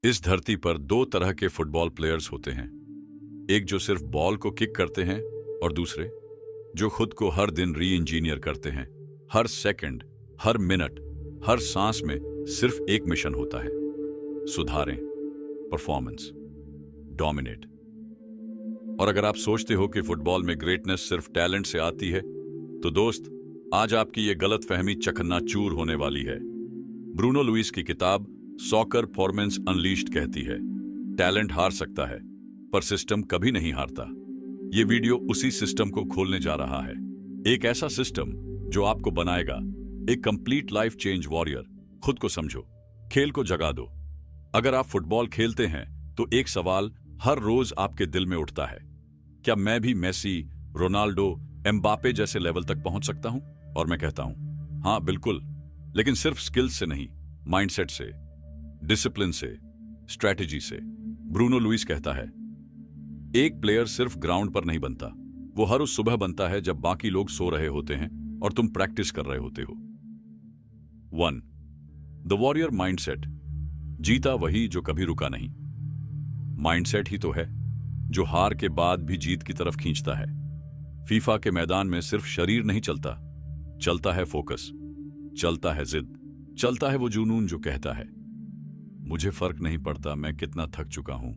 इस धरती पर दो तरह के फुटबॉल प्लेयर्स होते हैं। एक जो सिर्फ बॉल को किक करते हैं और दूसरे जो खुद को हर दिन री इंजीनियर करते हैं। हर सेकंड, हर मिनट, हर सांस में सिर्फ एक मिशन होता है, सुधारें, परफॉर्मेंस, डोमिनेट। और अगर आप सोचते हो कि फुटबॉल में ग्रेटनेस सिर्फ टैलेंट से आती है, तो दोस्त, आज आपकी यह गलतफहमी चकन्नाचूर होने वाली है। ब्रूनो लुइस की किताब सॉकर परफॉर्मेंस अनलीश्ड कहती है, टैलेंट हार सकता है पर सिस्टम कभी नहीं हारता। यह वीडियो उसी सिस्टम को खोलने जा रहा है, एक ऐसा सिस्टम जो आपको बनाएगा एक कंप्लीट लाइफ चेंज वॉरियर। खुद को समझो, खेल को जगा दो। अगर आप फुटबॉल खेलते हैं तो एक सवाल हर रोज आपके दिल में उठता है, क्या मैं भी मेसी, रोनाल्डो, एम्बापे जैसे लेवल तक पहुंच सकता हूं? और मैं कहता हूं, हां बिल्कुल, लेकिन सिर्फ स्किल्स से नहीं, माइंडसेट से, डिसिप्लिन से, स्ट्रैटेजी से। ब्रूनो लुइस कहता है, एक प्लेयर सिर्फ ग्राउंड पर नहीं बनता, वो हर उस सुबह बनता है जब बाकी लोग सो रहे होते हैं और तुम प्रैक्टिस कर रहे होते हो। 1. The warrior mindset. जीता वही जो कभी रुका नहीं। माइंडसेट ही तो है जो हार के बाद भी जीत की तरफ खींचता है। फीफा के मैदान में सिर्फ शरीर नहीं चलता, चलता है फोकस, चलता है जिद, चलता है वो जुनून जो कहता है, मुझे फर्क नहीं पड़ता मैं कितना थक चुका हूं,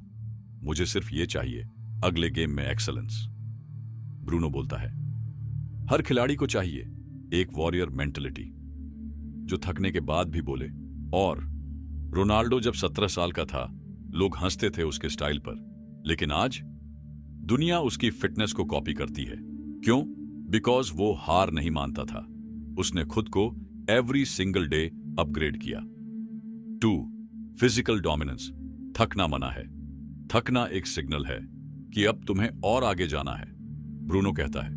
मुझे सिर्फ ये चाहिए, अगले गेम में एक्सेलेंस। ब्रूनो बोलता है, हर खिलाड़ी को चाहिए एक वॉरियर मेंटलिटी जो थकने के बाद भी बोले। और रोनाल्डो जब 17 साल का था, लोग हंसते थे उसके स्टाइल पर, लेकिन आज दुनिया उसकी फिटनेस को कॉपी करती है। क्यों? बिकॉज वो हार नहीं मानता था, उसने खुद को एवरी सिंगल डे अपग्रेड किया। 2. Physical dominance. थकना मना है, थकना एक सिग्नल है कि अब तुम्हें और आगे जाना है। ब्रूनो कहता है,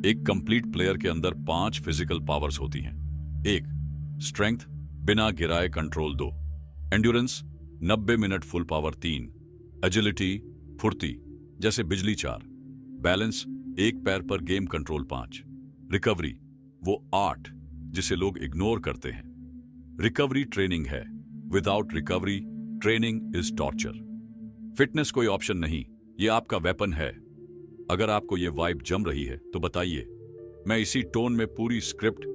एक कंप्लीट प्लेयर के अंदर 5 फिजिकल पावर्स होती हैं। 1. स्ट्रेंथ, बिना गिराए control 2. Endurance, 90 minute full power 3. Agility, फुर्ती जैसे बिजली 4. बैलेंस, एक पैर पर गेम कंट्रोल 5. रिकवरी, वो 8 जिसे लोग इग्नोर करते हैं। रिकवरी ट्रेनिंग है, without recovery training is torture. Fitness कोई ऑप्शन नहीं, ये आपका वेपन है। अगर आपको ये वाइब जम रही है तो बताइए, मैं इसी टोन में पूरी स्क्रिप्ट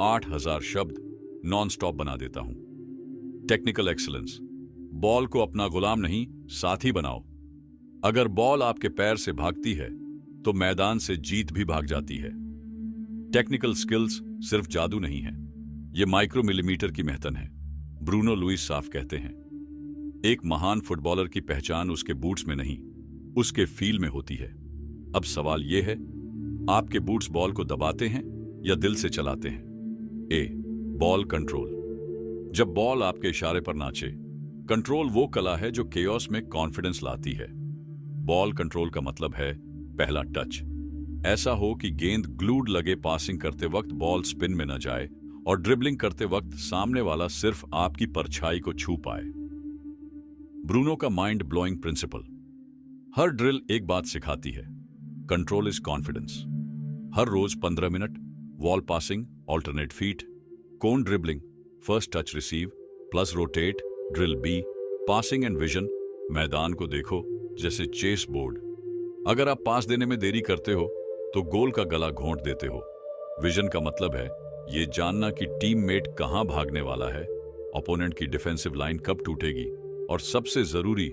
8000 शब्द नॉन स्टॉप बना देता हूं। Technical excellence. बॉल को अपना गुलाम नहीं, साथी बनाओ। अगर बॉल आपके पैर से भागती है तो मैदान से जीत भी भाग जाती है। टेक्निकल स्किल्स सिर्फ जादू नहीं है, ये माइक्रो मिलीमीटर की मेहनत है। ब्रूनो लुइस साफ कहते हैं, एक महान फुटबॉलर की पहचान उसके बूट्स में नहीं, उसके फील में होती है। अब सवाल यह है, आपके बूट्स बॉल को दबाते हैं या दिल से चलाते हैं? ए. Ball control. जब बॉल आपके इशारे पर नाचे। कंट्रोल वो कला है जो केओस में कॉन्फिडेंस लाती है। बॉल कंट्रोल का मतलब है पहला टच ऐसा हो कि गेंद ग्लूड लगे, पासिंग करते वक्त बॉल स्पिन में न जाए और ड्रिबलिंग करते वक्त सामने वाला सिर्फ आपकी परछाई को छू पाए। ब्रूनो का माइंड ब्लोइंग प्रिंसिपल। हर ड्रिल एक बात सिखाती है, कंट्रोल इज कॉन्फिडेंस। हर रोज 15 minute wall passing, alternate feet, cone dribbling, first touch receive plus rotate, drill B, passing and vision. मैदान को देखो जैसे चेस बोर्ड। अगर आप पास देने में देरी करते हो तो गोल का गला घोंट देते हो। विजन का मतलब है ये जानना कि टीममेट कहां भागने वाला है, ओपोनेंट की डिफेंसिव लाइन कब टूटेगी, और सबसे जरूरी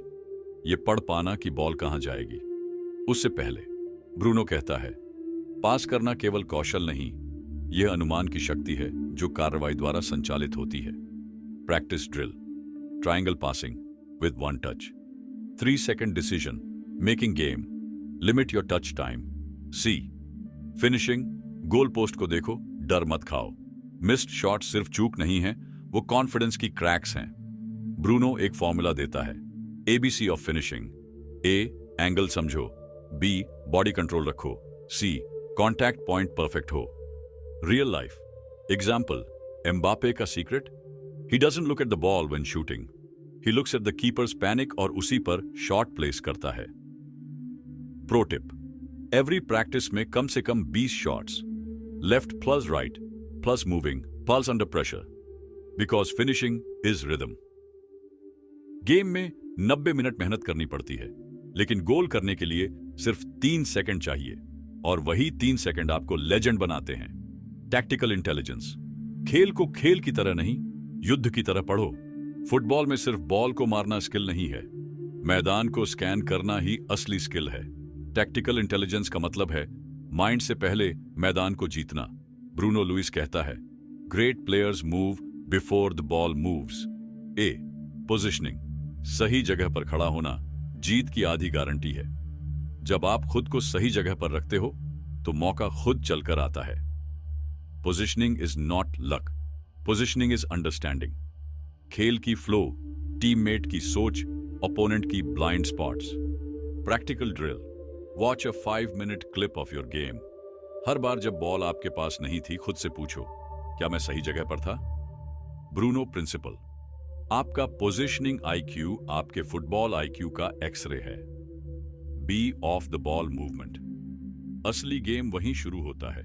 ये पढ़ पाना कि बॉल कहां जाएगी उससे पहले। ब्रूनो कहता है, पास करना केवल कौशल नहीं, यह अनुमान की शक्ति है जो कार्रवाई द्वारा संचालित होती है। Practice drill, triangle passing with 1 touch, 3 second decision making game, limit your touch time. C. Finishing, goal post को देखो, डर मत खाओ। मिस्ड शॉट सिर्फ चूक नहीं है, वो कॉन्फिडेंस की क्रैक्स हैं। ब्रूनो एक फॉर्मूला देता है, ABC of finishing. A. Angle समझो, बी. बॉडी कंट्रोल रखो, सी. कॉन्टैक्ट पॉइंट परफेक्ट हो। रियल लाइफ एग्जाम्पल, एम्बापे का secret, he doesn't look at the ball when shooting, he looks at the keepers panic और उसी पर shot place करता है। Pro tip, every practice में कम से कम 20 shots, left plus right plus moving, pulse under pressure, because finishing is rhythm. Game में 90 minute मेहनत करनी पड़ती है, लेकिन गोल करने के लिए सिर्फ 3 सेकंड चाहिए, और वही 3 सेकंड आपको लेजेंड बनाते हैं। Tactical intelligence. खेल को खेल की तरह नहीं, युद्ध की तरह पढ़ो। फुटबॉल में सिर्फ बॉल को मारना स्किल नहीं है, मैदान को स्कैन करना ही असली स्किल है। टैक्टिकल इंटेलिजेंस का मतलब है माइंड से पहले मैदान को जीतना। ब्रूनो लुइस कहता है, great players move before the ball moves. A, positioning. सही जगह पर खड़ा होना जीत की आधी गारंटी है। जब आप खुद को सही जगह पर रखते हो तो मौका खुद चलकर आता है। Positioning is not luck, positioning is understanding. खेल की फ्लो, टीममेट की सोच, ओपोनेंट की blind spots. Practical drill. Watch a 5-minute clip of your game. हर बार जब बॉल आपके पास नहीं थी, खुद से पूछो, क्या मैं सही जगह पर था? Bruno principle. आपका पोजिशनिंग आईक्यू आपके फुटबॉल आईक्यू का एक्सरे है। B off the ball movement. असली गेम वहीं शुरू होता है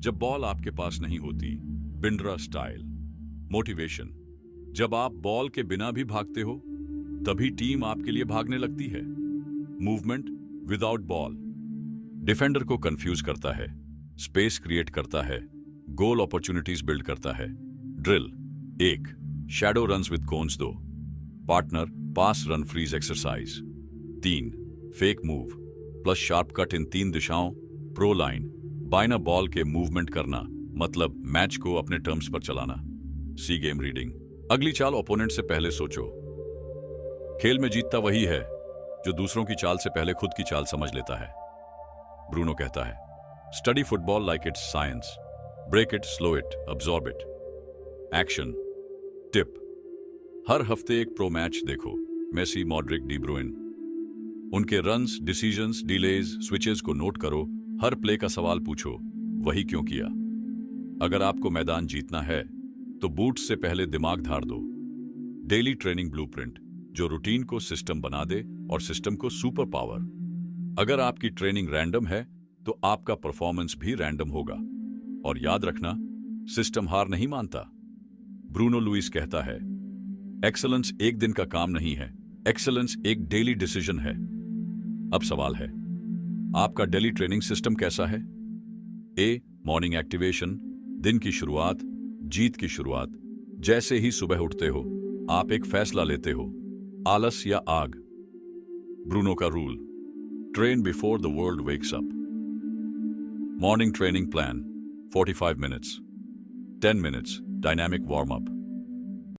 जब बॉल आपके पास नहीं होती। बिंड्रा स्टाइल। मोटिवेशन। जब आप बॉल के बिना भी भागते हो तभी टीम आपके लिए भागने लगती है। Movement without ball. डिफेंडर को कंफ्यूज करता है, स्पेस क्रिएट करता है, गोल अपॉर्चुनिटीज बिल्ड करता है। Drill. 1. Shadow runs with cones. 2. Partner pass run freeze exercise. 3. Fake move plus sharp cut in 3 दिशाओं। Pro line. बाइना बॉल के मूवमेंट करना मतलब मैच को अपने टर्म्स पर चलाना। C game reading. अगली चाल ओपोनेंट से पहले सोचो। खेल में जीतता वही है जो दूसरों की चाल से पहले खुद की चाल समझ लेता है। ब्रूनो कहता है, study football like it's science. Break it, slow it, absorb it. Action. Tip. हर हफ्ते एक प्रो मैच देखो। Messi, Modric, de Bruyne. उनके रन्स, डिसीजंस, डिलेज, स्विचेस को नोट करो। हर प्ले का सवाल पूछो, वही क्यों किया? अगर आपको मैदान जीतना है तो बूट से पहले दिमाग धार दो। डेली ट्रेनिंग ब्लूप्रिंट, जो रूटीन को सिस्टम बना दे और सिस्टम को सुपर पावर। अगर आपकी ट्रेनिंग रैंडम है तो आपका परफॉर्मेंस भी रैंडम होगा। और याद रखना, सिस्टम हार नहीं मानता। ब्रूनो लुइस कहता है, एक्सेलेंस एक दिन का काम नहीं है, एक्सेलेंस एक डेली डिसीजन है। अब सवाल है, आपका डेली ट्रेनिंग सिस्टम कैसा है? ए, मॉर्निंग एक्टिवेशन, दिन की शुरुआत, जीत की शुरुआत। जैसे ही सुबह उठते हो आप एक फैसला लेते हो, आलस या आग। ब्रूनो का rule, train before the world wakes up. Morning training plan 45 minutes, 10 minutes dynamic warm up,